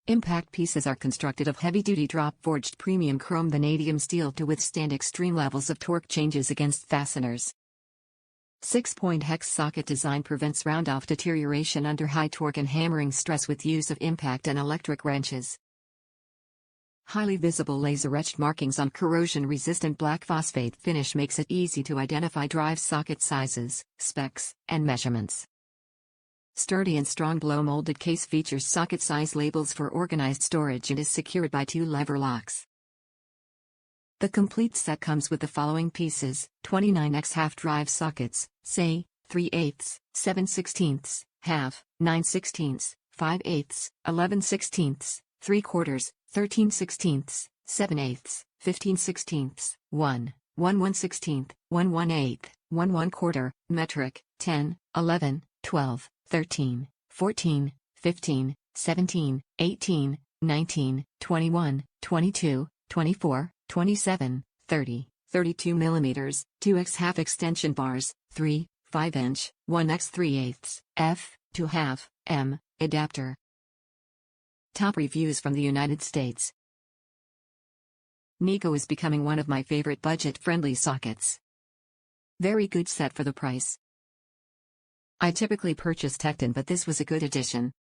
Impact pieces are constructed of heavy-duty drop-forged premium chrome vanadium steel to withstand extreme levels of torque changes against fasteners. 6-point hex socket design prevents round-off deterioration under high torque and hammering stress with use of impact and electric wrenches. Highly visible laser-etched markings on corrosion-resistant black phosphate finish makes it easy to identify drive socket sizes, specs, and measurements. Sturdy and strong blow-molded case features socket size labels for organized storage and is secured by 2 lever locks. The complete set comes with the following pieces: 29x half drive sockets, say, 3/8, 7/16, half, 9/16, 5/8, 11/16, 3/4, 13/16, 7/8, 15/16, 1, 1/1/16, 1/1/8, 1/1/4, metric, 10, 11, 12, 13, 14, 15, 17, 18, 19, 21, 22, 24, 27, 30, 32 mm, 2x half extension bars, 3, 5-inch, 1x 3/8, f, 2 half, m, adapter. Top reviews from the United States. Neiko is becoming one of my favorite budget-friendly sockets. Very good set for the price. I typically purchase Tecton, but this was a good addition.